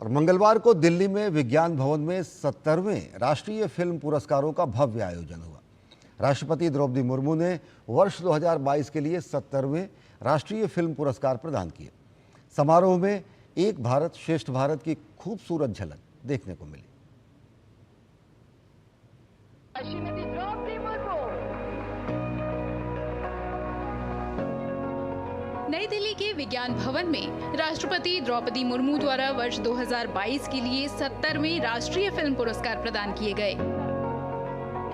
और मंगलवार को दिल्ली में विज्ञान भवन में 70वें राष्ट्रीय फिल्म पुरस्कारों का भव्य आयोजन हुआ। राष्ट्रपति द्रौपदी मुर्मू ने वर्ष 2022 के लिए 70वें राष्ट्रीय फिल्म पुरस्कार प्रदान किए। समारोह में एक भारत श्रेष्ठ भारत की खूबसूरत झलक देखने को मिली। नई दिल्ली के विज्ञान भवन में राष्ट्रपति द्रौपदी मुर्मू द्वारा वर्ष 2022 के लिए 70वें राष्ट्रीय फिल्म पुरस्कार प्रदान किए गए।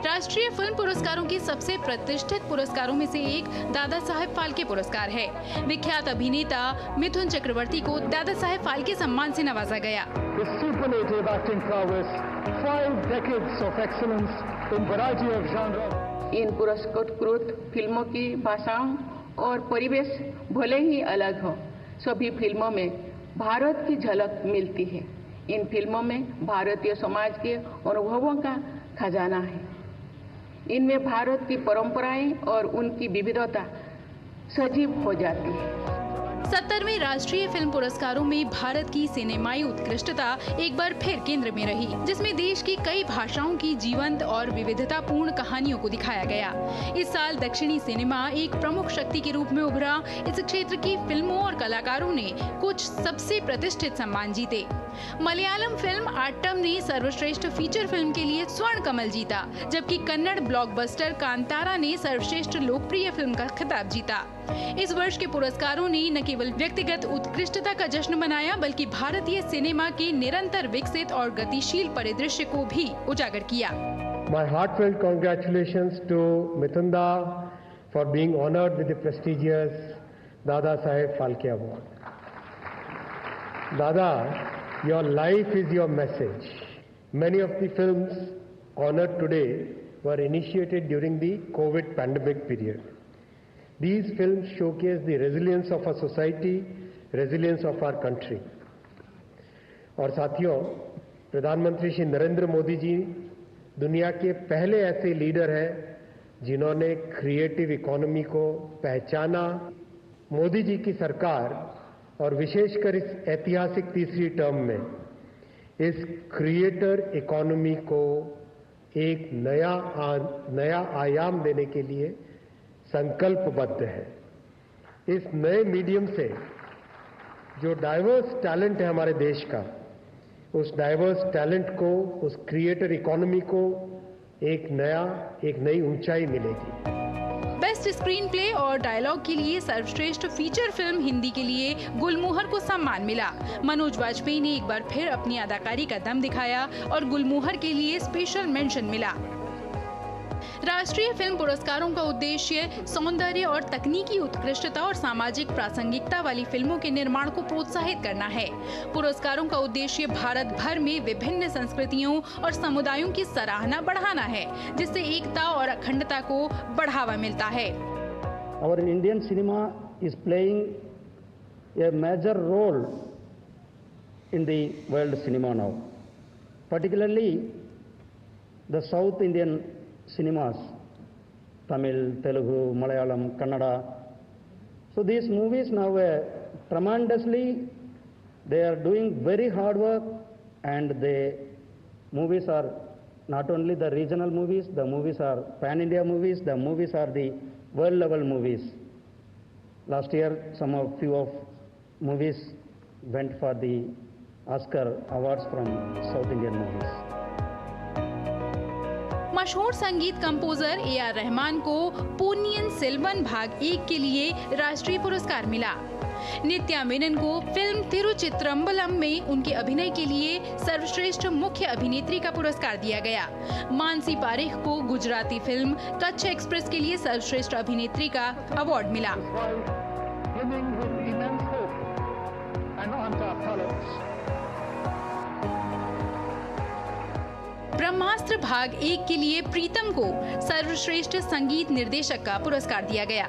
राष्ट्रीय फिल्म पुरस्कारों के सबसे प्रतिष्ठित पुरस्कारों में से एक दादा साहेब फाल्के पुरस्कार है। विख्यात अभिनेता मिथुन चक्रवर्ती को दादा साहेब फाल्के सम्मान से नवाजा गया। इन पुरस्कृत फिल्मों की भाषाओं और परिवेश भले ही अलग हो, सभी फिल्मों में भारत की झलक मिलती है। इन फिल्मों में भारतीय समाज के अनुभवों का खजाना है। इनमें भारत की परंपराएं और उनकी विविधता सजीव हो जाती है। 70वें राष्ट्रीय फिल्म पुरस्कारों में भारत की सिनेमाई उत्कृष्टता एक बार फिर केंद्र में रही, जिसमें देश की कई भाषाओं की जीवंत और विविधतापूर्ण कहानियों को दिखाया गया। इस साल दक्षिणी सिनेमा एक प्रमुख शक्ति के रूप में उभरा। इस क्षेत्र की फिल्मों और कलाकारों ने कुछ सबसे प्रतिष्ठित सम्मान जीते। मलयालम फिल्म आट्टम ने सर्वश्रेष्ठ फीचर फिल्म के लिए स्वर्ण कमल जीता, जबकि कन्नड़ ब्लॉकबस्टर कांतारा ने सर्वश्रेष्ठ लोकप्रिय फिल्म का खिताब जीता। इस वर्ष के पुरस्कारों ने न केवल व्यक्तिगत उत्कृष्टता का जश्न मनाया, बल्कि भारतीय सिनेमा के निरंतर विकसित और गतिशील परिदृश्य को भी उजागर किया। My heartfelt congratulations to Mithunda for being honored with the prestigious Dada Saheb Phalke Award. Dada, your life is your message. Many of the films honored today were initiated during the COVID pandemic period. These films showcase the resilience of our society, resilience of our country. और साथियों, प्रधानमंत्री श्री नरेंद्र मोदी जी दुनिया के पहले ऐसे leader हैं जिन्होंने creative economy को पहचाना। मोदी जी की सरकार और विशेषकर इस ऐतिहासिक तीसरी टर्म में इस क्रिएटर इकोनॉमी को एक नया आयाम देने के लिए संकल्पबद्ध है। इस नए मीडियम से जो डाइवर्स टैलेंट है हमारे देश का, उस डाइवर्स टैलेंट को, उस क्रिएटर इकोनॉमी को एक नई ऊंचाई मिलेगी। बेस्ट स्क्रीन प्ले और डायलॉग के लिए सर्वश्रेष्ठ फीचर फिल्म हिंदी के लिए गुलमोहर को सम्मान मिला। मनोज वाजपेयी ने एक बार फिर अपनी अदाकारी का दम दिखाया और गुलमोहर के लिए स्पेशल मेंशन मिला। राष्ट्रीय फिल्म पुरस्कारों का उद्देश्य सौंदर्य और तकनीकी उत्कृष्टता और सामाजिक प्रासंगिकता वाली फिल्मों के निर्माण को प्रोत्साहित करना है। पुरस्कारों का उद्देश्य भारत भर में विभिन्न संस्कृतियों और समुदायों की सराहना बढ़ाना है, जिससे एकता और अखंडता को बढ़ावा मिलता है। Our Indian cinema is playing a major role in the world cinema now, particularly the South Indian cinemas, Tamil, Telugu, Malayalam, Kannada. So these movies now tremendously, they are doing very hard work, and the movies are not only the regional movies, the movies are pan-India movies, the movies are the world level movies. Last year, few of movies went for the Oscar awards from South Indian movies. मशहूर संगीत composer AR. Rahman को पोन्नियन सेल्वन भाग 1 के लिए राष्ट्रीय पुरस्कार मिला। नित्या मेनन को फिल्म तिरुचित्रंबलम में उनके अभिनय के लिए सर्वश्रेष्ठ मुख्य अभिनेत्री का पुरस्कार दिया गया। मानसी पारेख को गुजराती फिल्म कच्छ एक्सप्रेस के लिए सर्वश्रेष्ठ अभिनेत्री का अवार्ड मिला। ब्रह्मास्त्र भाग 1 के लिए प्रीतम को सर्वश्रेष्ठ संगीत निर्देशक का पुरस्कार दिया गया।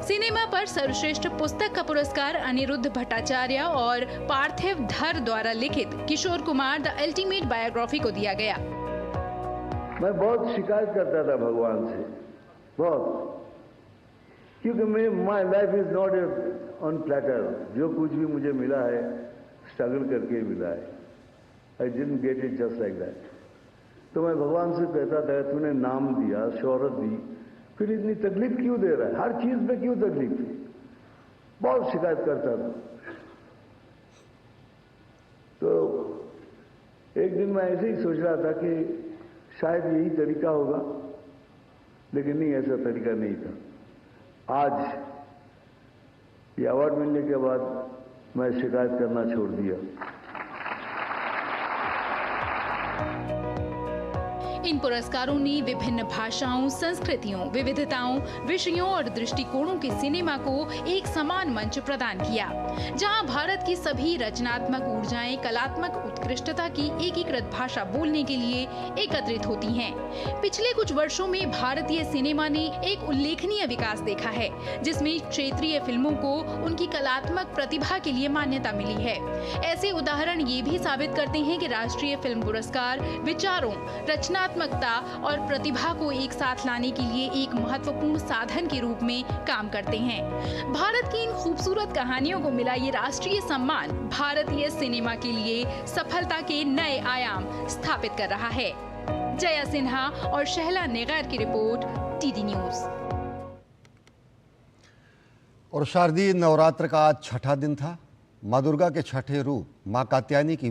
सिनेमा पर सर्वश्रेष्ठ पुस्तक का पुरस्कार अनिरुद्ध भट्टाचार्य और पार्थिव धर द्वारा लिखित Kishore Kumar the ultimate biography को दिया गया। मैं बहुत शिकायत करता था भगवान से, बहुत, क्योंकि my life is not on platter. जो कुछ भी मुझे मिला है स्ट्रगल करके मिला है। I didn't get it just like that. तो मैं भगवान से कहता था, तूने नाम दिया, शोहरत दी, फिर इतनी तकलीफ क्यों दे रहा है, हर चीज में क्यों तकलीफ दी। बहुत शिकायत करता था। तो एक दिन मैं ऐसे ही सोच रहा था कि शायद यही तरीका होगा, लेकिन नहीं, ऐसा तरीका नहीं था। आज ये अवार्ड मिलने के बाद मैं शिकायत करना छोड़ दिया। इन पुरस्कारों ने विभिन्न भाषाओं, संस्कृतियों, विविधताओं, विषयों और दृष्टिकोणों के सिनेमा को एक समान मंच प्रदान किया, जहां भारत की सभी रचनात्मक ऊर्जाएं कलात्मक उत्कृष्टता की एकीकृत भाषा बोलने के लिए एकत्रित होती हैं। पिछले कुछ वर्षों में भारतीय सिनेमा ने एक उल्लेखनीय विकास देखा है, जिसमें क्षेत्रीय फिल्मों को उनकी कलात्मक प्रतिभा के लिए मान्यता मिली है। ऐसे उदाहरण ये भी साबित करते हैं कि राष्ट्रीय फिल्म पुरस्कार विचारों, रचनात्मकता और प्रतिभा को एक साथ लाने के लिए एक महत्वपूर्ण साधन के रूप में काम करते हैं। भारत की इन खूबसूरत कहानियों को मिला ये राष्ट्रीय सम्मान भारतीय सिनेमा के लिए सफलता के नए आयाम स्थापित कर रहा है। जया सिन्हा और शहला नेगैर की रिपोर्ट, टीडी न्यूज। और शारदीय नवरात्र का आज छठा दिन था। माँ दुर्गा के छठे रूप माँ कात्यायनी की